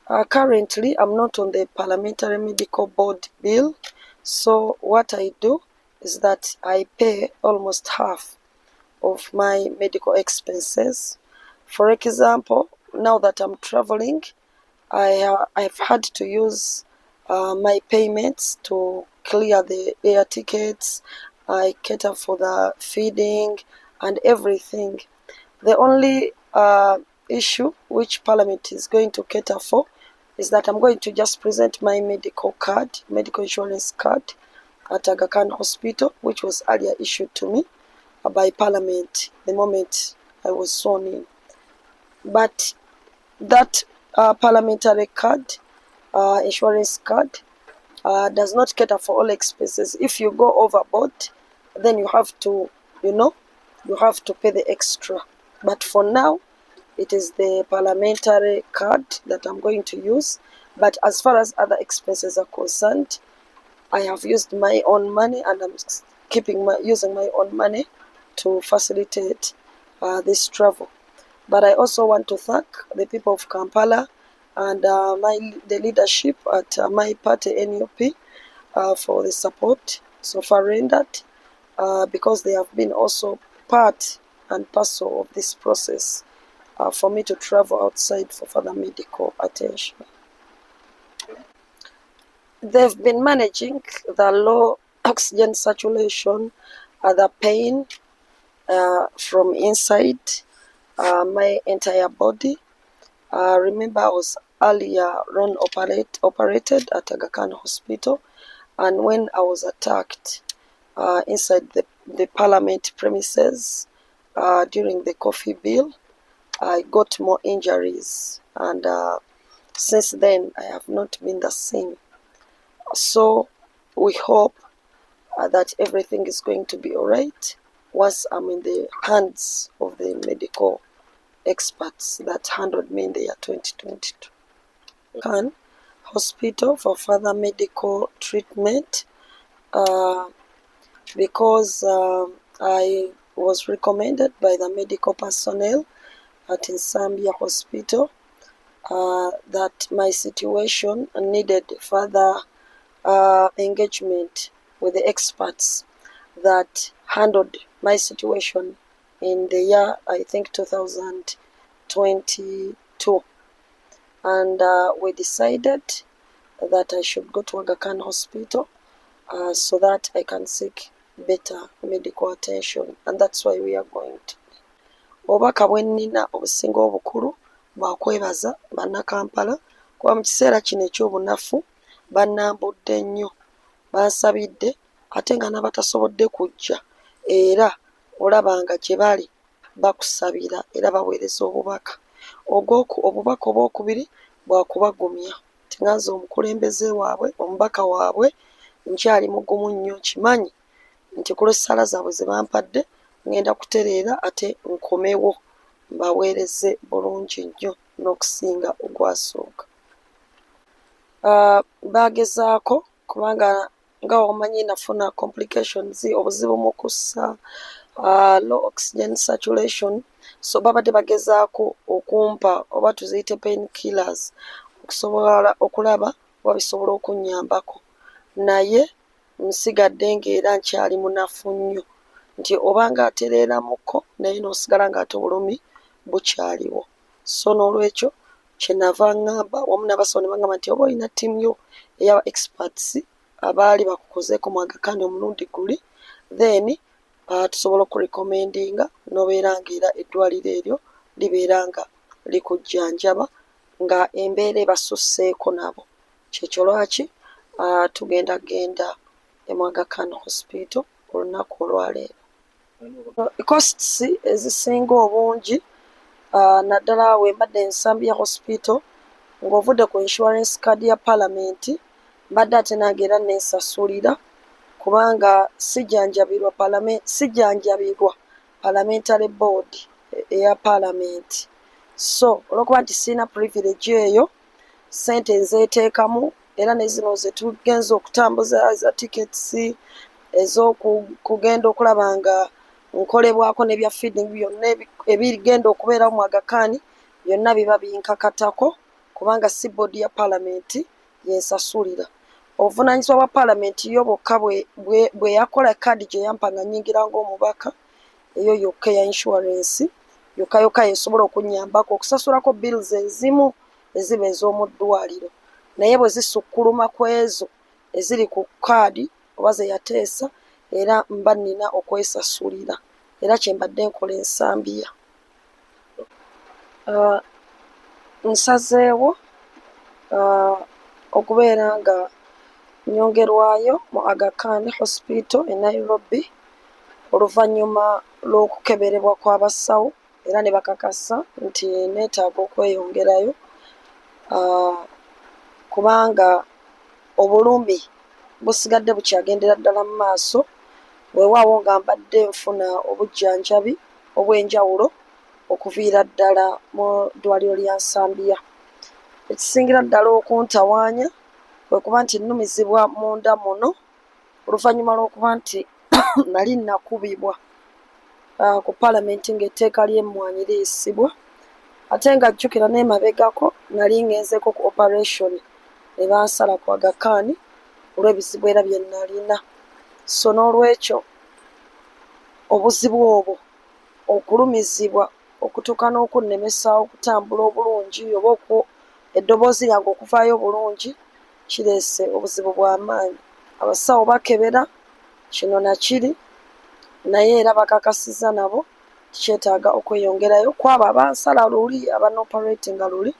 Currently, I'm not on the Parliamentary Medical Board bill, so what I do is that I pay almost half of my medical expenses. For example, now that I'm traveling, I've had to use my payments to clear the air tickets. I cater for the feeding and everything. The only issue which Parliament is going to cater for is that I'm going to just present my medical insurance card at Aga Khan Hospital, which was earlier issued to me by Parliament the moment I was sworn in. But that parliamentary card, insurance card, does not cater for all expenses. If you go overboard, then you have to pay the extra. But for now, it is the parliamentary card that I'm going to use. But as far as other expenses are concerned, I have used my own money, and I'm using my own money to facilitate this travel. But I also want to thank the people of Kampala and the leadership at my party NUP for the support so far rendered, because they have been also part and parcel of this process for me to travel outside for further medical attention. They've been managing the low oxygen saturation, the pain from inside my entire body. Remember, I was earlier operated at Aga Khan Hospital, and when I was attacked inside the Parliament premises during the coffee bill, I got more injuries, and since then I have not been the same. So we hope that everything is going to be all right once I'm in the hands of the medical experts that handled me in the year 2022. Khan Hospital for further medical treatment because I was recommended by the medical personnel at Nsambya Hospital that my situation needed further engagement with the experts that handled my situation in the year, I think, 2022. And we decided that I should go to Aga Khan Hospital so that I can seek better medical attention. And that's why we are going to. Obubaka bwe nnina obusinga obukulu bwa kwebaza bannakampala kuba mu kiseera kino ekyobunafu bannambudde nnyo, bansabidde ate nga n'abatasobodde kujja era olabanga gye bali bakusabira era baweereza obubaka. Obubaka obwokubiri bwa kubagumya. Tinganze omukulembeze waabwe, omubaka waabwe, nkyali mugumu nnyo, nkimanyi nti ku lw'essaala zaabwe ze bampadde ngenda kutereera ate nkomewo mbaweereze bulungi nnyo n'okusinga ogwasooka. Baagezaako kubanga nga omanyi nafuna complications, obuzibu mu kussa, low oxygen saturation, so babadde bagezaako okumpa oba tuziyite pain killers okusobola okulaba oba bisobola okunnyambako, naye nsigadde ng'era nkyali munafu nnyo nti obanga atereeramuko naye n'osigala ng'ate obulumi bukyaliwo. So n'olwekyo kyenava ŋŋamba wamu n'abasawo ne baŋŋamba nti oba olina ttiimu yo ey'aba experts abaali bakukozeeko mu Aga Khan omulundi guli, then tusobola okurekomendinga n'obeera ng'era eddwaliro eryo libeera nga likujjanjaba nga embeera ebasusseeko nabo. Kyekyo lwaki tugendagenda mu Aga Khan Hospital olunaku olwaleero. Costs ezisinga obungi naddala wembadde Nsambya Hospital ng'ovudde ku insurance card ya Parliament, mbadde ate nange era nensasulira kubanga sijjanjabirwa Parliamentary Board eya Parliament. So olw'okuba nti sirina privilege eyo, ssente nzeeteekamu era ne zino ze tugenza okutambuza za tickets ez'okugenda okulaba nga nkolebwako n'ebya feeding byonna ebigenda okubeerawo mu Aga Khan byonna biba binkakatako kubanga si boodi ya paalamenti yensasulira. Obuvunaanyizibwa bwa paalamenti yo bwokka bwe yakola kaadi gye yampa nga nnyingira ng'omubaka, eyo yokka eya inshuwarensi yokka yesobola okunnyambako okusasulako bills ezimu eziba ez'omu ddwaliro, naye bwe zisukkuluma ku ezo eziri ku kaadi oba ze yateesa, era mba nnina okwesasulira, era kyembadde nkola ensambiya. Nsazeewo okubeera nga nyongerwayo mu Aga Khan Hospital e Nairobi oluvannyuma lw'okukeberebwa kw'abasawo era ne bakakasa nti neetaaga okweyongerayo kubanga obulumi busigadde bukyagendera ddala mu maaso, weewaawo nga mbadde nfuna obujjanjabi obw'enjawulo okuviira ddala mu ddwaliro lya Nsambya. Ekisingira ddala okuntawaanya kwe kuba nti nnumizibwa munda muno oluvannyuma lw'okuba nti nali nakubibwa ku paalamenti ng'etteeka ly'emmwanyi liyisibwa, ate nga jjukira n'emabegako nali ngenzeeko ku operation ne bansala ku Aga Khan olw'ebizibu era bye nalina. So n'olwekyo obuzibu obwo, okulumizibwa okutuuka n'okunnemesa okutambula obulungi oba eddoboozi lyange okuvaayo obulungi, kireese obuzibu bw'amaanyi. Abasawo bakebera, kino nakiri, naye era bakakasizza nabo kyetaaga okweyongerayo kwabo abansala luli abanoperatinga luli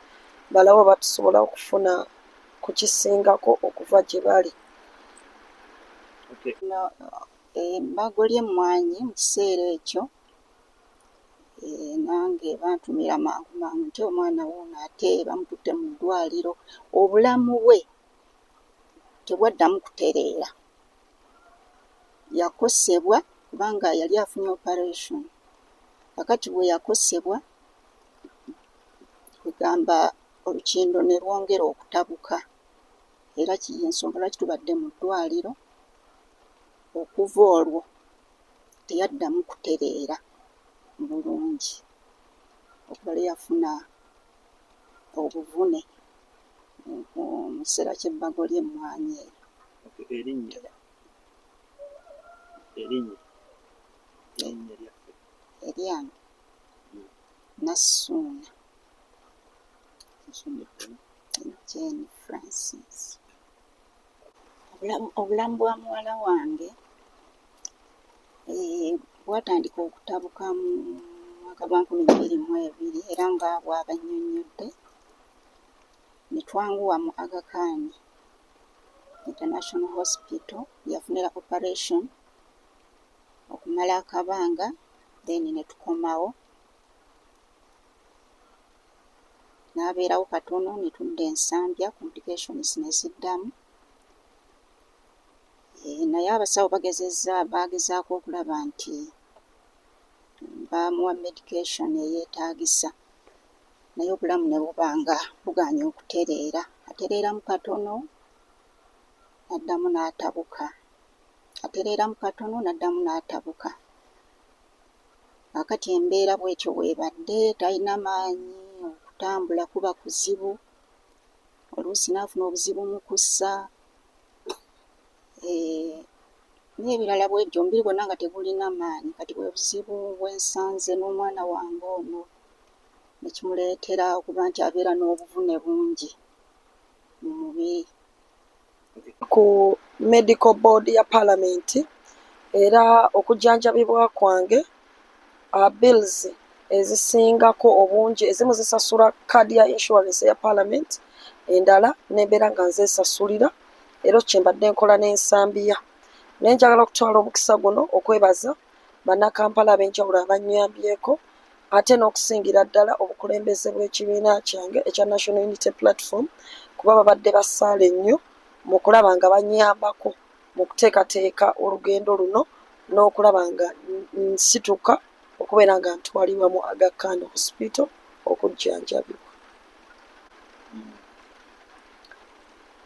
balawo batusobola okufuna ku kisingako okuva gye bali. Embago ly'emmwanyi mu kiseera ekyo nange bantumira mangu mangu nti omwana wuuno ate bamututte mu ddwaliro, obulamu bwe tebwaddamu kutereera. Yakosebwa kubanga yali afunye operation, kakati bwe yakosebwa kugamba olukindo ne lwongera okutabuka, era y'ensonga lwaki tubadde mu ddwaliro. Okuva olwo teyaddamu kutereera bulungi okuva lwe yafuna obuvune mu kiseera ky'ebbago ly'emmwanyi eyo. Eryange Nassuuna Jane Francis. Obulamu bwa muwala wange bwatandika okutabuka mu mwaka gwa 2022 era nga bw'aba annyonnyodde, ne twanguwa mu Aga Khan International Hospital yafunira operation okumala akabanga, then ne tukomawo. N'abeerawo katono ne tudda e Nsambya, complications ne ziddamu. Naye abasawo baagezaako okulaba nti bamuwa medication eyeetaagisa, naye obulamu ne buba nga bugaanye okutereera. Atereeramu katono n'addamu n'atabuka, atereeramu katono n'addamu n'atabuka. Kaakati embeera bw'etyo bw'ebadde, talina maanyi, okutambula kuba kuzibu, oluusi n'afuna obuzibu mu kussa, n'ebirala bw'ebyo, omubiri gwonna nga tegulina maanyi. Kati bwe buzibu bwensanze n'omwana wange ono, ne kimuleetera okuba nti abeera n'obuvune bungi mu mubiri. Ku medical board ya paalamenti era okujjanjabibwa kwange, bills ezisingako obungi ezimu zisasula kaadi ya insurance ya paalamenti, endala n'embeera nga nzeesasulira, era kyembadde nkola n'ensambiya. Naye njagala okutwala omukisa guno okwebaza bannakampala ab'enjawulo abannyambyeko, ate n'okusingira ddala obukulembeze bw'ekibiina kyange ekya National Unity Platform, kuba babadde basaale nnyo mu kulaba nga bannyambako mu kuteekateeka olugendo luno n'okulaba nga nsituka okubeera nga ntwalibwa mu Aga Khan Hospital okujjanjabibwa.